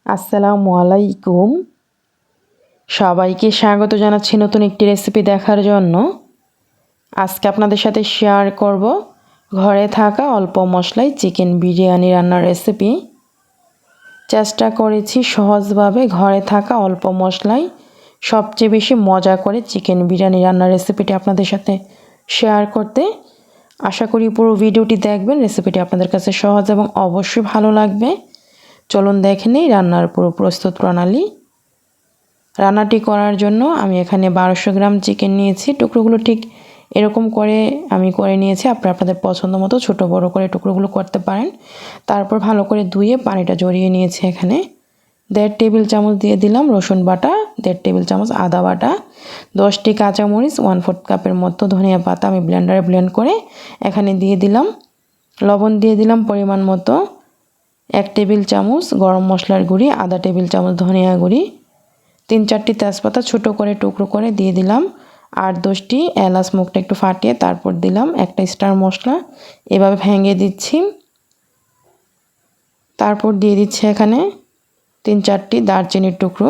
আসসালামু আলাইকুম। সবাইকে স্বাগত জানাচ্ছি নতুন একটি রেসিপি দেখার জন্য। আজকে আপনাদের সাথে শেয়ার করব ঘরে থাকা অল্প মশলায় চিকেন বিরিয়ানি রান্নার রেসিপি। চেষ্টা করেছি সহজভাবে ঘরে থাকা অল্প মশলায় সবচেয়ে বেশি মজা করে চিকেন বিরিয়ানি রান্নার রেসিপিটি আপনাদের সাথে শেয়ার করতে। আশা করি পুরো ভিডিওটি দেখবেন। রেসিপিটি আপনাদের কাছে সহজ এবং অবশ্যই ভালো লাগবে। চলুন দেখে নিই রান্নার পুরো প্রস্তুত প্রণালী। রান্নাটি করার জন্য আমি এখানে 1200 গ্রাম চিকেন নিয়েছি। টুকরোগুলো ঠিক এরকম করে আমি করে নিয়েছি। আপনাদের পছন্দ মতো ছোটো বড় করে টুকরোগুলো করতে পারেন। তারপর ভালো করে ধুয়ে পানিটা ঝরিয়ে নিয়েছি। এখানে 1.5 টেবিল চামচ দিয়ে দিলাম রসুন বাটা, 1.5 টেবিল চামচ আদা বাটা, 10টি কাঁচামরিচ, 1/4 কাপের মতো ধনিয়া পাতা আমি ব্লেন্ডারে ব্লেন্ড করে এখানে দিয়ে দিলাম। লবণ দিয়ে দিলাম পরিমাণ মতো, 1 টেবিল চামচ গরম মশলার গুঁড়ি, আধা টেবিল চামচ ধনিয়া গুঁড়ি, 3-4টি তেজপাতা ছোটো করে টুকরো করে দিয়ে দিলাম, 8-10টি এলাচ মুখটা একটু ফাটিয়ে তারপর দিলাম একটা স্টার মশলা, এভাবে ভেঙে দিচ্ছি। তারপর দিয়ে দিচ্ছি এখানে 3-4টি দারচিনির টুকরো,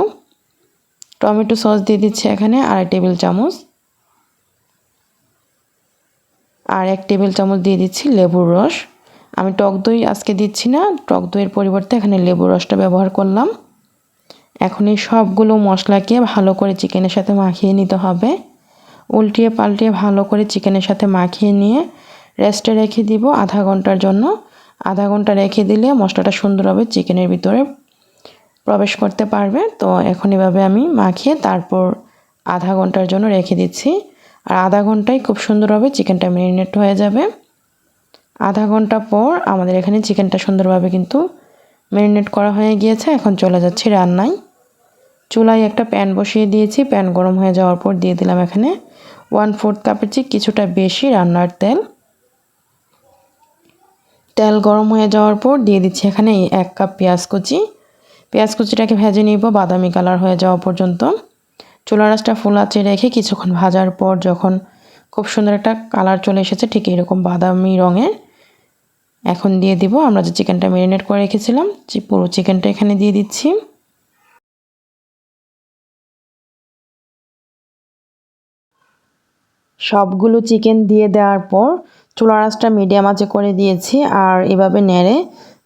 টমেটো সস দিয়ে দিচ্ছি এখানে 2.5 টেবিল চামচ, আর 1 টেবিল চামচ দিয়ে দিচ্ছি লেবুর রস। আমি টক দই আজকে দিচ্ছি না, টক দইয়ের পরিবর্তে এখানে লেবুর রসটা ব্যবহার করলাম। এখন এই সবগুলো মশলাকে ভালো করে চিকেনের সাথে মাখিয়ে নিতে হবে। উল্টিয়ে পাল্টিয়ে ভালো করে চিকেনের সাথে মাখিয়ে নিয়ে রেস্টে রেখে দিব আধা ঘন্টার জন্য। আধা ঘন্টা রেখে দিলে মশলাটা সুন্দরভাবে চিকেনের ভিতরে প্রবেশ করতে পারবে। তো এখন এভাবে আমি মাখিয়ে তারপর আধা ঘন্টার জন্য রেখে দিচ্ছি। আর আধা ঘন্টায় খুব সুন্দরভাবে চিকেনটা ম্যারিনেট হয়ে যাবে। আধা ঘন্টা পর আমাদের এখানে চিকেনটা সুন্দরভাবে কিন্তু ম্যারিনেট করা হয়ে গিয়েছে। এখন চলে যাচ্ছি রান্নায়। চুলায় একটা প্যান বসিয়ে দিয়েছি। প্যান গরম হয়ে যাওয়ার পর দিয়ে দিলাম এখানে 1/4 কাপের চেয়ে কিছুটা বেশি রান্নার তেল। তেল গরম হয়ে যাওয়ার পর দিয়ে দিচ্ছি এখানে 1 কাপ পেঁয়াজ কুচি। পেঁয়াজ কুচিটাকে ভেজে নিব বাদামি কালার হয়ে যাওয়া পর্যন্ত। চুলার আঁচটা ফুল আঁচে রেখে কিছুক্ষণ ভাজার পর যখন খুব সুন্দর একটা কালার চলে এসেছে ঠিক এরকম বাদামি রঙের, এখন দিয়ে দিব আমরা যে চিকেনটা ম্যারিনেট করে রেখেছিলাম পুরো চিকেনটা এখানে দিয়ে দিচ্ছি। সবগুলো চিকেন দিয়ে দেওয়ার পর চুলার আঁচটা মিডিয়াম আঁচে করে দিয়েছি। আর এভাবে নেড়ে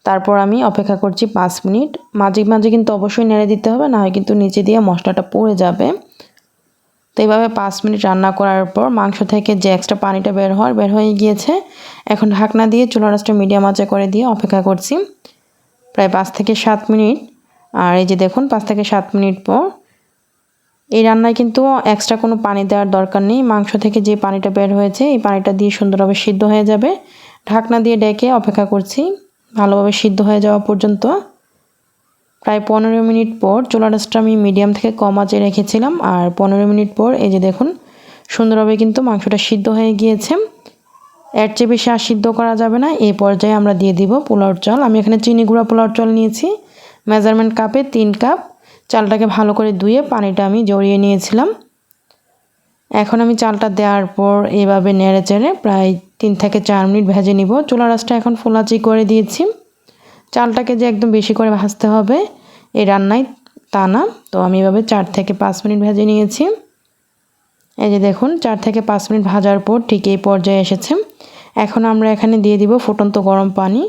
তারপর আমি অপেক্ষা করছি 5 মিনিট। মাঝে মাঝে কিন্তু অবশ্যই নেড়ে দিতে হবে, না হয় কিন্তু নিচে দিয়ে মশলাটা পুড়ে যাবে। তো এইভাবে 5 মিনিট রান্না করার পর মাংস থেকে যে এক্সট্রা পানিটা বের হয়ে গিয়েছে। এখন ঢাকনা দিয়ে চুলার আঁচটা মিডিয়াম আঁচে করে দিয়ে অপেক্ষা করছি প্রায় 5 থেকে 7 মিনিট। আর এই যে দেখুন 5 থেকে 7 মিনিট পর এই রান্নায় কিন্তু এক্সট্রা কোনো পানি দেওয়ার দরকার নেই। মাংস থেকে যে পানিটা বের হয়েছে এই পানিটা দিয়ে সুন্দরভাবে সিদ্ধ হয়ে যাবে। ঢাকনা দিয়ে ডেকে অপেক্ষা করছি ভালোভাবে সিদ্ধ হয়ে যাওয়া পর্যন্ত। প্রায় 15 মিনিট পর চুলার আঁচটা আমি মিডিয়াম থেকে কম আঁচে রেখেছিলাম। আর 15 মিনিট পর এই যে দেখুন সুন্দরভাবে কিন্তু মাংসটা সিদ্ধ হয়ে গিয়েছে। এর চেয়ে বেশি আর সিদ্ধ করা যাবে না। এই পর্যায়ে আমরা দিয়ে দিব পোলাওর চাল। আমি এখানে চিনি গুঁড়া পোলাওর চাল নিয়েছি মেজারমেন্ট কাপে 3 কাপ। চালটাকে ভালো করে ধুয়ে পানিটা আমি ঝরিয়ে নিয়েছিলাম। এখন আমি চালটা দেওয়ার পর এভাবে নেড়ে চেড়ে প্রায় 3 থেকে 4 মিনিট ভেজে নিব। চুলার আঁচটা এখন ফুল আঁচে করে দিয়েছি। চালটাকে যে একদম বেশি করে ভাজতে হবে এই রান্নায় তা না। তো আমি এভাবে 4 থেকে 5 মিনিট ভেজে নিয়েছি। এই যে দেখুন 4 থেকে 5 মিনিট ভাজার পর ঠিক এই পর্যায়ে এসেছে। এখন আমরা এখানে দিয়ে দিব ফুটন্ত গরম পানি।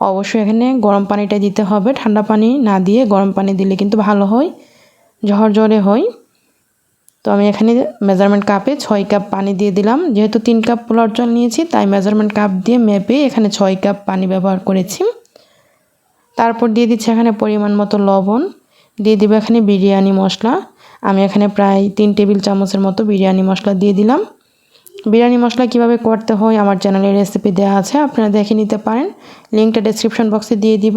অবশ্যই এখানে গরম পানিটা দিতে হবে, ঠান্ডা পানি না দিয়ে গরম পানি দিলে কিন্তু ভালো হয়, ঝরঝরে হয়। তো আমি এখানে মেজারমেন্ট কাপে 6 কাপ পানি দিয়ে দিলাম। যেহেতু 3 কাপ পোলাওর চাল নিয়েছি তাই মেজারমেন্ট কাপ দিয়ে মেপে এখানে 6 কাপ পানি ব্যবহার করেছি। তারপর দিয়ে দিচ্ছি এখানে পরিমাণ মতো লবণ, দিয়ে দিব এখানে বিরিয়ানি মশলা। আমি এখানে প্রায় 3 টেবিল চামচের মতো বিরিয়ানি মশলা দিয়ে দিলাম। বিরিয়ানি মশলা কিভাবে করতে হয় আমার চ্যানেলে রেসিপি দেওয়া আছে, আপনারা দেখে নিতে পারেন, লিঙ্কটা ডেসক্রিপশন বক্সে দিয়ে দিব।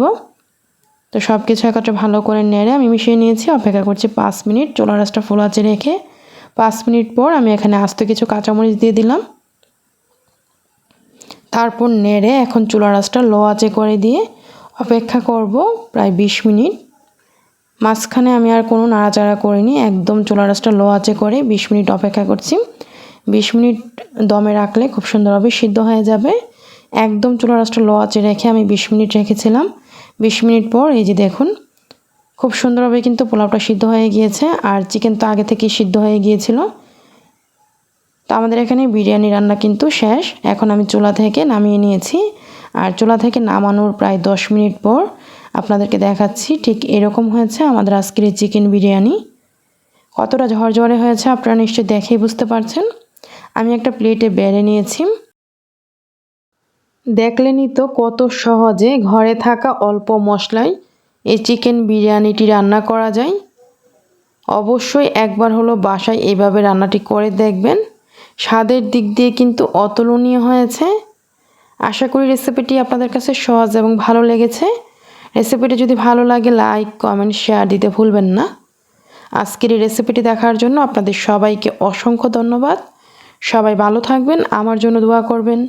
তো সব কিছু একত্রে ভালো করে নেড়ে আমি মিশিয়ে নিয়েছি। অপেক্ষা করছি 5 মিনিট চুলার আঁচটা ফুল আঁচে রেখে। 5 মিনিট পর আমি এখানে আস্ত কিছু কাঁচামরিচ দিয়ে দিলাম। তারপর নেড়ে এখন চুলার আঁচটা লো আঁচে করে দিয়ে অপেক্ষা করব প্রায় 20 মিনিট। মাঝখানে আমি আর কোনো নাড়াচাড়া করিনি, একদম চুলার আঁচটা লো আঁচে করে 20 মিনিট অপেক্ষা করছি। 20 মিনিট দমে রাখলে খুব সুন্দরভাবে সিদ্ধ হয়ে যাবে। একদম চুলার আঁচটা লো আঁচে রেখে আমি 20 মিনিট রেখেছিলাম। 20 মিনিট পর এই যে দেখুন খুব সুন্দরভাবে কিন্তু পোলাওটা সিদ্ধ হয়ে গিয়েছে, আর চিকেন তো আগে থেকেই সিদ্ধ হয়ে গিয়েছিল। তো আমাদের এখানে বিরিয়ানি রান্না কিন্তু শেষ। এখন আমি চুলা থেকে নামিয়ে নিয়েছি, আর চুলা থেকে নামানোর প্রায় 10 মিনিট পর আপনাদেরকে দেখাচ্ছি ঠিক এরকম হয়েছে আমাদের আজকের এই চিকেন বিরিয়ানি। কতটা ঝরঝরে হয়েছে আপনারা নিশ্চয়ই দেখেই বুঝতে পারছেন। আমি একটা প্লেটে বেড়ে নিয়েছি। দেখলেনই তো কত সহজে ঘরে থাকা অল্প মশলায় এই চিকেন বিরিয়ানিটি রান্না করা যায়। অবশ্যই একবার হলো বাসায় এইভাবে রান্নাটি করে দেখবেন। স্বাদের দিক দিয়ে কিন্তু অতুলনীয় হয়েছে। আশা করি রেসিপিটি আপনাদের কাছে সহজ এবং ভালো লেগেছে। রেসিপিটি যদি ভালো লাগে লাইক, কমেন্ট, শেয়ার দিতে ভুলবেন না। আজকের এই রেসিপিটি দেখার জন্য আপনাদের সবাইকে অসংখ্য ধন্যবাদ। সবাই ভালো থাকবেন, আমার জন্য দোয়া করবেন।